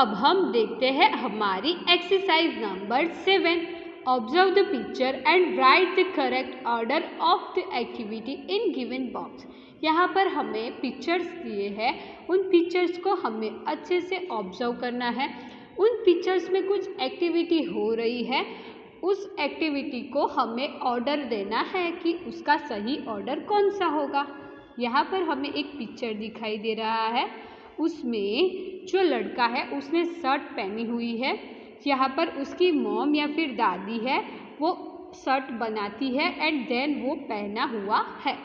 अब हम देखते हैं हमारी exercise number 7। Observe the picture and write the correct order of the activity in given box. यहाँ पर हमें पिक्चर्स दिए हैं, उन पिक्चर्स को हमें अच्छे से ऑब्जर्व करना है। उन पिक्चर्स में कुछ एक्टिविटी हो रही है, उस एक्टिविटी को हमें ऑर्डर देना है कि उसका सही ऑर्डर कौन सा होगा। यहाँ पर हमें एक पिक्चर दिखाई दे रहा है, उसमें जो लड़का है उसने शर्ट पहनी हुई है। यहाँ पर उसकी मॉम या फिर दादी है, वो शर्ट बनाती है एंड देन वो पहना हुआ है।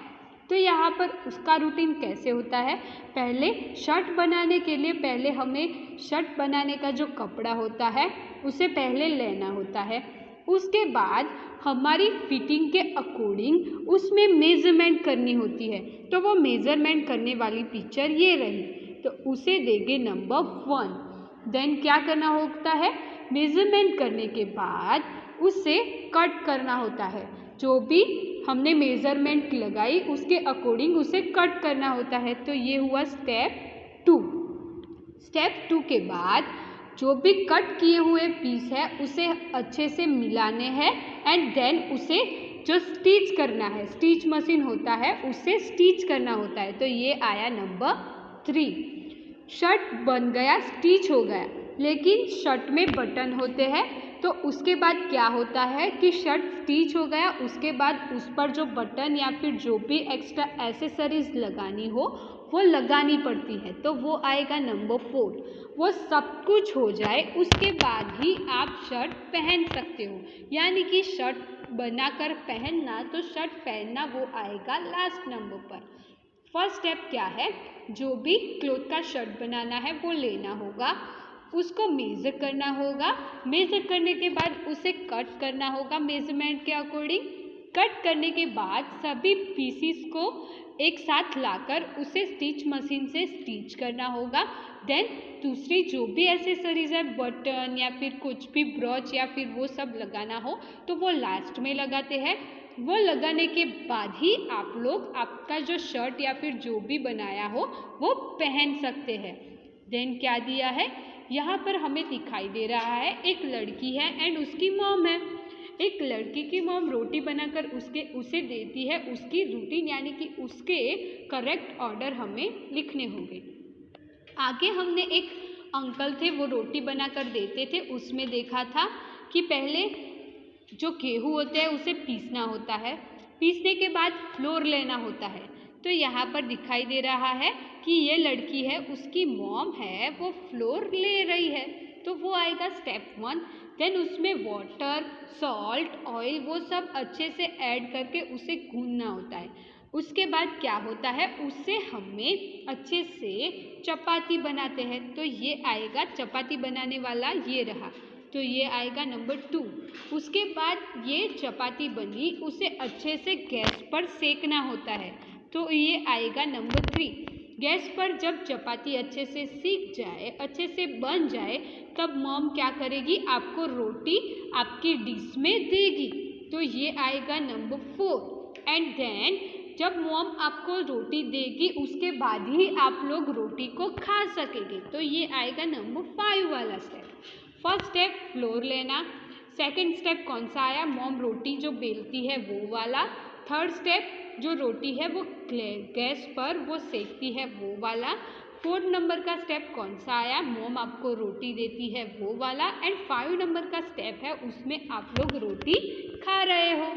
तो यहाँ पर उसका रूटीन कैसे होता है, पहले शर्ट बनाने के लिए पहले हमें शर्ट बनाने का जो कपड़ा होता है उसे पहले लेना होता है। उसके बाद हमारी फिटिंग के अकॉर्डिंग उसमें मेज़रमेंट करनी होती है। तो वो मेज़रमेंट करने वाली पिक्चर ये रही, तो उसे देंगे नंबर 1। देन क्या करना होता है, मेज़रमेंट करने के बाद उसे कट करना होता है। जो भी हमने मेज़रमेंट लगाई उसके अकॉर्डिंग उसे कट करना होता है। तो ये हुआ स्टेप 2। स्टेप 2 के बाद जो भी कट किए हुए पीस है उसे अच्छे से मिलाने हैं एंड देन उसे जो स्टिच करना है, स्टिच मशीन होता है उससे स्टिच करना होता है। तो ये आया नंबर 3। शर्ट बन गया, स्टिच हो गया, लेकिन शर्ट में बटन होते हैं। तो उसके बाद क्या होता है कि शर्ट स्टिच हो गया, उसके बाद उस पर जो बटन या फिर जो भी एक्स्ट्रा एसेसरीज लगानी हो वो लगानी पड़ती है। तो वो आएगा नंबर 4। वो सब कुछ हो जाए उसके बाद ही आप शर्ट पहन सकते हो, यानी कि शर्ट बनाकर पहनना, तो शर्ट पहनना वो आएगा लास्ट नंबर पर। फर्स्ट स्टेप क्या है, जो भी क्लॉथ का शर्ट बनाना है वो लेना होगा, उसको मेज़र करना होगा, मेज़र करने के बाद उसे कट करना होगा मेज़रमेंट के अकॉर्डिंग। कट करने के बाद सभी पीसीस को एक साथ लाकर उसे स्टिच मशीन से स्टिच करना होगा। देन दूसरी जो भी एसेसरीज है, बटन या फिर कुछ भी ब्रॉच या फिर वो सब लगाना हो तो वो लास्ट में लगाते हैं। वो लगाने के बाद ही आप लोग आपका जो शर्ट या फिर जो भी बनाया हो वो पहन सकते हैं। देन क्या दिया है, यहाँ पर हमें दिखाई दे रहा है एक लड़की है एंड उसकी मॉम है। एक लड़की की मॉम रोटी बनाकर उसे देती है, उसकी रूटीन यानी कि उसके करेक्ट ऑर्डर हमें लिखने होंगे। आगे हमने एक अंकल थे, वो रोटी बनाकर देते थे, उसमें देखा था कि पहले जो गेहूँ होते हैं उसे पीसना होता है, पीसने के बाद फ्लोर लेना होता है। तो यहाँ पर दिखाई दे रहा है कि ये लड़की है, उसकी मॉम है, वो फ्लोर ले रही है। तो वो आएगा स्टेप 1। देन उसमें वाटर, सॉल्ट, ऑयल वो सब अच्छे से ऐड करके उसे गूंदना होता है। उसके बाद क्या होता है, उससे हमें अच्छे से चपाती बनाते हैं। तो ये आएगा चपाती बनाने वाला, ये रहा, तो ये आएगा नंबर 2। उसके बाद ये चपाती बनी, उसे अच्छे से गैस पर सेकना होता है। तो ये आएगा नंबर 3। गैस पर जब चपाती अच्छे से सीख जाए, अच्छे से बन जाए, तब मॉम क्या करेगी, आपको रोटी आपकी डिश में देगी। तो ये आएगा नंबर 4। एंड देन जब मॉम आपको रोटी देगी उसके बाद ही आप लोग रोटी को खा सकेंगे। तो ये आएगा नंबर 5 वाला स्टेप। फर्स्ट स्टेप फ्लोर लेना, सेकंड स्टेप कौन सा आया, मॉम रोटी जो बेलती है वो वाला। थर्ड स्टेप जो रोटी है वो गैस पर वो सेकती है वो वाला। फोर्थ नंबर का स्टेप कौन सा आया, मॉम आपको रोटी देती है वो वाला। एंड 5 नंबर का स्टेप है, उसमें आप लोग रोटी खा रहे हो।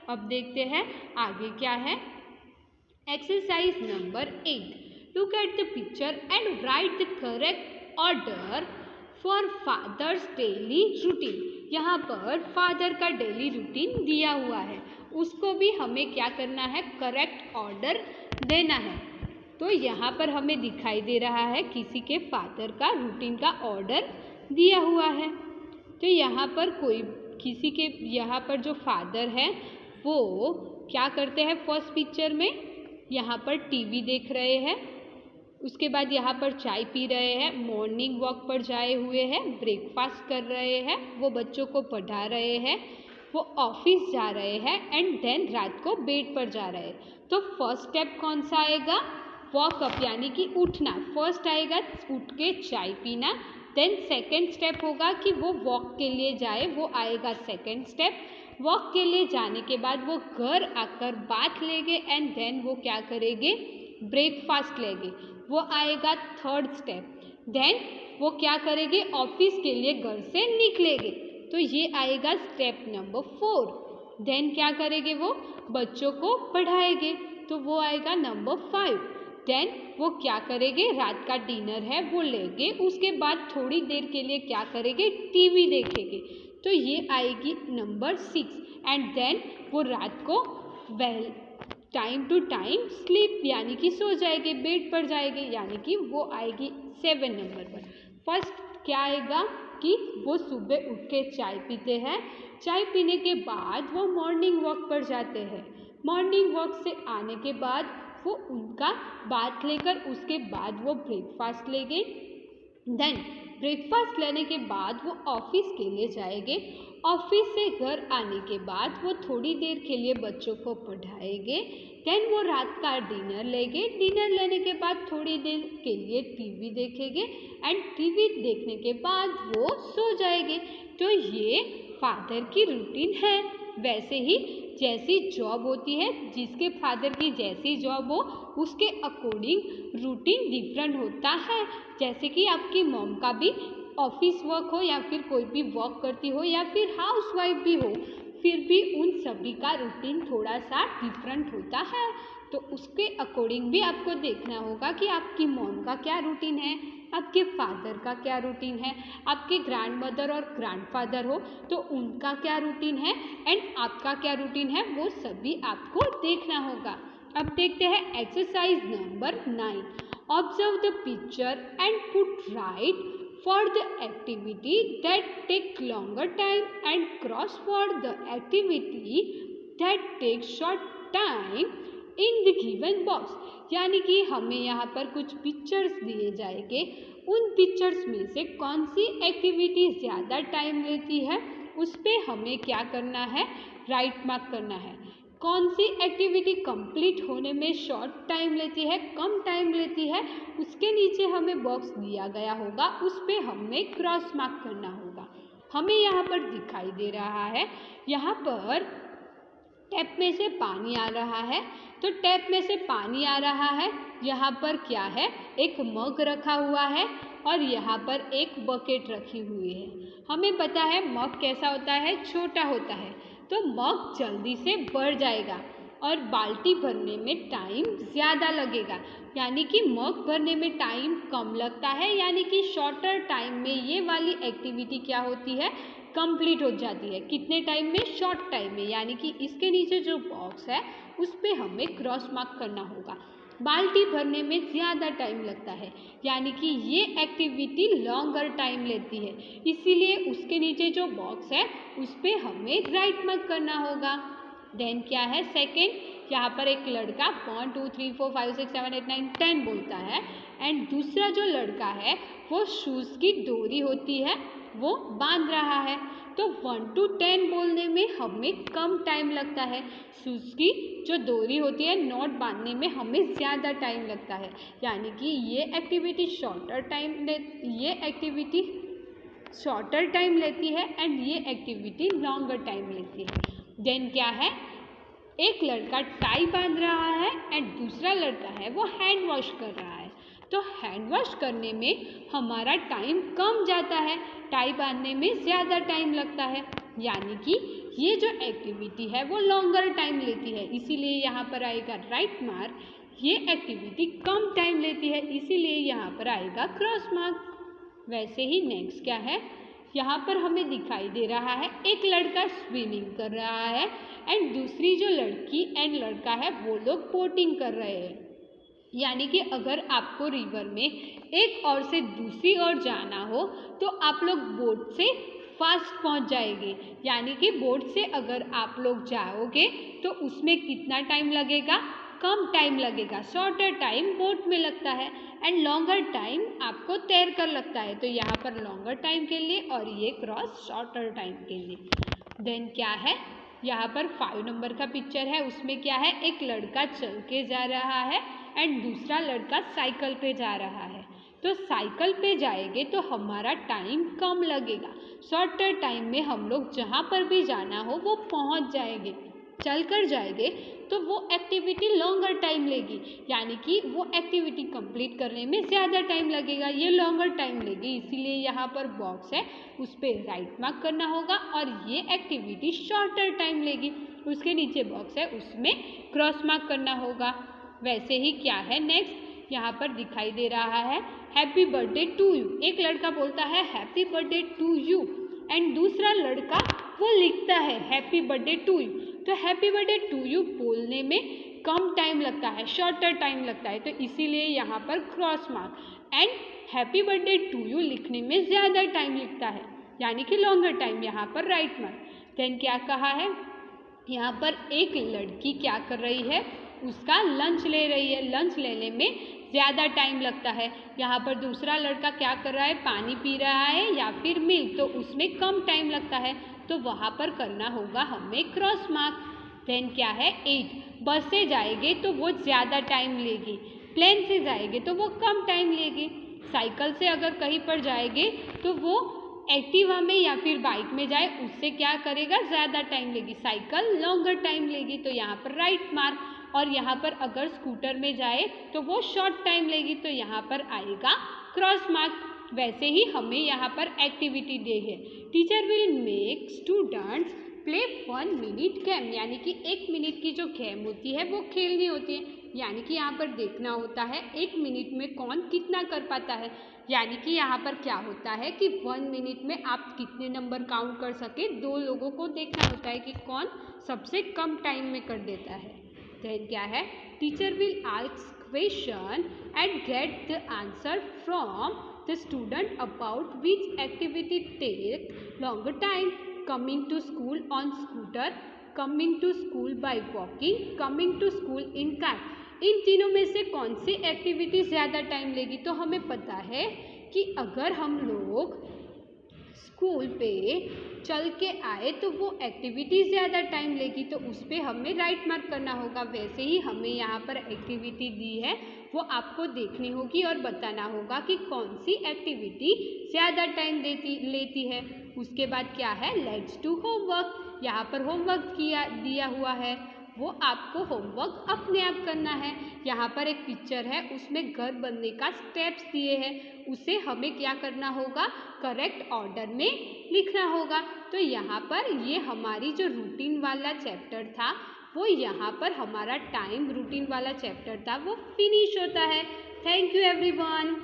अब देखते हैं आगे क्या है। Exercise number 8, look at the picture and write the correct order for father's daily routine. यहाँ पर फादर का डेली रूटीन दिया हुआ है, उसको भी हमें क्या करना है, करेक्ट ऑर्डर देना है। तो यहाँ पर हमें दिखाई दे रहा है किसी के फादर का रूटीन का ऑर्डर दिया हुआ है। तो यहाँ पर किसी के यहाँ पर जो फादर है वो क्या करते हैं, फर्स्ट पिक्चर में यहाँ पर टीवी देख रहे हैं, उसके बाद यहाँ पर चाय पी रहे हैं, मॉर्निंग वॉक पर जाए हुए हैं, ब्रेकफास्ट कर रहे हैं, वो बच्चों को पढ़ा रहे हैं, वो ऑफिस जा रहे हैं एंड देन रात को बेड पर जा रहे हैं। तो फर्स्ट स्टेप कौन सा आएगा, वॉक अप यानी कि उठना। फर्स्ट आएगा उठ के चाय पीना, देन सेकेंड स्टेप होगा कि वो वॉक के लिए जाए, वो आएगा सेकेंड स्टेप। वॉक के लिए जाने के बाद वो घर आकर बाथ लेंगे एंड देन वो क्या करेंगे, ब्रेकफास्ट लेंगे, वो आएगा थर्ड स्टेप। देन वो क्या करेंगे, ऑफिस के लिए घर से निकलेंगे, तो ये आएगा स्टेप नंबर 4। देन क्या करेंगे, वो बच्चों को पढ़ाएंगे, तो वो आएगा नंबर 5। देन वो क्या करेंगे, रात का डिनर है वो लेंगे, उसके बाद थोड़ी देर के लिए क्या करेंगे, टीवी देखेंगे, तो ये आएगी नंबर 6। एंड देन वो रात को well time to time sleep यानी कि सो जाएंगे, बेड पर जाएंगे, यानी कि वो आएगी 7 नंबर पर। फर्स्ट क्या आएगा कि वो सुबह उठ के चाय पीते हैं, चाय पीने के बाद वो मॉर्निंग वॉक पर जाते हैं, मॉर्निंग वॉक से आने के बाद वो उनका बाथ लेकर उसके बाद वो ब्रेकफास्ट लेंगे। देन ब्रेकफास्ट लेने के बाद वो ऑफिस के लिए जाएंगे, ऑफिस से घर आने के बाद वो थोड़ी देर के लिए बच्चों को पढ़ाएंगे। देन वो रात का डिनर लेंगे, डिनर लेने के बाद थोड़ी देर के लिए टीवी देखेंगे एंड टीवी देखने के बाद वो सो जाएंगे। तो ये फादर की रूटीन है। वैसे ही जैसी जॉब होती है, जिसके फादर की जैसी जॉब हो उसके अकॉर्डिंग रूटीन डिफरेंट होता है। जैसे कि आपकी मॉम का भी ऑफिस वर्क हो या फिर कोई भी वर्क करती हो या फिर हाउस वाइफ भी हो, फिर भी उन सभी का रूटीन थोड़ा सा डिफरेंट होता है। तो उसके अकॉर्डिंग भी आपको देखना होगा कि आपकी मॉम का क्या रूटीन है, आपके फादर का क्या रूटीन है, आपके ग्रैंड मदर और ग्रैंडफादर हो तो उनका क्या रूटीन है एंड आपका क्या रूटीन है, वो सभी आपको देखना होगा। अब देखते हैं exercise number 9। Observe the picture and put right for the activity that take longer time and cross for the activity that take short time in the given box। यानी कि हमें यहाँ पर कुछ पिक्चर्स दिए जाएंगे, उन पिक्चर्स में से कौन सी एक्टिविटी ज़्यादा टाइम लेती है उस पर हमें क्या करना है, राइट मार्क करना है। कौन सी एक्टिविटी कंप्लीट होने में शॉर्ट टाइम लेती है, कम टाइम लेती है, उसके नीचे हमें बॉक्स दिया गया होगा, उस पर हमें क्रॉस मार्क करना होगा। हमें यहाँ पर दिखाई दे रहा है, यहाँ पर टैप में से पानी आ रहा है, तो टैप में से पानी आ रहा है, यहाँ पर क्या है, एक मग रखा हुआ है और यहाँ पर एक बकेट रखी हुई है। हमें पता है मग कैसा होता है, छोटा होता है, तो मग जल्दी से भर जाएगा और बाल्टी भरने में टाइम ज़्यादा लगेगा, यानी कि मग भरने में टाइम कम लगता है, यानी कि शॉर्टर टाइम में ये वाली एक्टिविटी क्या होती है, कंप्लीट हो जाती है। कितने टाइम में, शॉर्ट टाइम में, यानी कि इसके नीचे जो बॉक्स है उस पर हमें क्रॉस मार्क करना होगा। बाल्टी भरने में ज़्यादा टाइम लगता है, यानी कि ये एक्टिविटी लॉन्गर टाइम लेती है, इसीलिए उसके नीचे जो बॉक्स है उस पर हमें राइट मार्क करना होगा। देन क्या है सेकेंड, यहाँ पर एक लड़का 1 2 3 4 5 6 7 8 9 10 बोलता है एंड दूसरा जो लड़का है वो शूज़ की डोरी होती है वो बांध रहा है। तो 1 to 10 बोलने में हमें कम टाइम लगता है, शूज़ की जो डोरी होती है नॉट बांधने में हमें ज़्यादा टाइम लगता है, यानी कि ये एक्टिविटी शॉर्टर टाइम लेती है एंड ये एक्टिविटी लॉन्गर टाइम लेती है। देन क्या है, एक लड़का टाई बांध रहा है एंड दूसरा लड़का है वो हैंड वॉश कर रहा है। तो हैंड वॉश करने में हमारा टाइम कम जाता है, टाई बांधने में ज़्यादा टाइम लगता है, यानी कि ये जो एक्टिविटी है वो लॉन्गर टाइम लेती है, इसीलिए यहाँ पर आएगा राइट मार्क। ये एक्टिविटी कम टाइम लेती है, इसीलिए यहाँ पर आएगा क्रॉस मार्क। वैसे ही नेक्स्ट क्या है, यहाँ पर हमें दिखाई दे रहा है एक लड़का स्विमिंग कर रहा है एंड दूसरी जो लड़की एंड लड़का है वो लोग बोटिंग कर रहे हैं। यानी कि अगर आपको रिवर में एक ओर से दूसरी ओर जाना हो तो आप लोग बोट से फास्ट पहुंच जाएंगे, यानी कि बोट से अगर आप लोग जाओगे तो उसमें कितना टाइम लगेगा, कम टाइम लगेगा, शॉर्टर टाइम बोट में लगता है एंड लॉन्गर टाइम आपको तैर कर लगता है। तो यहाँ पर लॉन्गर टाइम के लिए और ये क्रॉस शॉर्टर टाइम के लिए। देन क्या है, यहाँ पर 5 नंबर का पिक्चर है, उसमें क्या है, एक लड़का चल के जा रहा है एंड दूसरा लड़का साइकिल पे जा रहा है। तो साइकिल पे जाएंगे तो हमारा टाइम कम लगेगा, शॉर्टर टाइम में हम लोग जहाँ पर भी जाना हो वो पहुँच जाएंगे। चल कर जाएंगे तो वो एक्टिविटी लॉन्गर टाइम लेगी, यानी कि वो एक्टिविटी कंप्लीट करने में ज़्यादा टाइम लगेगा, ये लॉन्गर टाइम लेगी, इसीलिए यहाँ पर बॉक्स है उस पर राइट मार्क करना होगा। और ये एक्टिविटी शॉर्टर टाइम लेगी, उसके नीचे बॉक्स है उसमें क्रॉस मार्क करना होगा। वैसे ही क्या है नेक्स्ट यहाँ पर दिखाई दे रहा है हैप्पी बर्थडे टू यू। एक लड़का बोलता है happy birthday to you and दूसरा लड़का वो लिखता है हैप्पी बर्थडे टू यू। तो हैप्पी बर्थडे टू यू बोलने में कम टाइम लगता है, शॉर्टर टाइम लगता है, तो इसीलिए यहाँ पर cross mark. And happy birthday to you लिखने में ज़्यादा टाइम लगता है, यानी कि लॉन्गर टाइम, यहाँ पर राइट मार्क। देन क्या कहा है यहाँ पर एक लड़की क्या कर रही है, उसका लंच ले रही है, लंच लेने में ज़्यादा टाइम लगता है। यहाँ पर दूसरा लड़का क्या कर रहा है, पानी पी रहा है या फिर मिल्क, तो उसमें कम टाइम लगता है, तो वहाँ पर करना होगा हमें क्रॉस मार्क। देन क्या है 8, बस से जाएंगे तो वो ज़्यादा टाइम लेगी, प्लेन से जाएंगे तो वो कम टाइम लेगी, साइकिल से अगर कहीं पर जाएंगे तो वो एक्टिवा में या फिर बाइक में जाए उससे क्या करेगा, ज़्यादा टाइम लेगी, साइकिल लॉन्गर टाइम लेगी, तो यहाँ पर राइट मार्क। और यहाँ पर अगर स्कूटर में जाए तो वो शॉर्ट टाइम लेगी, तो यहाँ पर आएगा क्रॉस मार्क। वैसे ही हमें यहाँ पर एक्टिविटी दी है, teacher will make students play 1 minute game, यानी कि 1 मिनट की जो गेम होती है वो खेलनी होती है, यानी कि यहाँ पर देखना होता है 1 मिनट में कौन कितना कर पाता है। यानी कि यहाँ पर क्या होता है कि 1 मिनट में आप कितने नंबर काउंट कर सके, 2 लोगों को देखना होता है कि कौन सबसे कम टाइम में कर देता है। देन क्या है teacher will ask question and get the answer from the student about which activity take longer time, coming to school on scooter, coming to school by walking, coming to school in car. इन तीनों में से कौन सी activity ज़्यादा time लेगी, तो हमें पता है कि अगर हम लोग स्कूल पे चल के आए तो वो एक्टिविटी ज़्यादा टाइम लेगी, तो उस पर हमें राइट मार्क करना होगा। वैसे ही हमें यहाँ पर एक्टिविटी दी है वो आपको देखनी होगी और बताना होगा कि कौन सी एक्टिविटी ज़्यादा टाइम लेती है। उसके बाद क्या है लेट्स डू होमवर्क, यहाँ पर होमवर्क दिया हुआ है, वो आपको होमवर्क अपने आप करना है। यहाँ पर एक पिक्चर है उसमें घर बनने का स्टेप्स दिए हैं, उसे हमें क्या करना होगा, करेक्ट ऑर्डर में लिखना होगा। तो यहाँ पर ये हमारी जो रूटीन वाला चैप्टर था वो यहाँ पर हमारा टाइम रूटीन वाला चैप्टर था वो फिनिश होता है। Thank you everyone.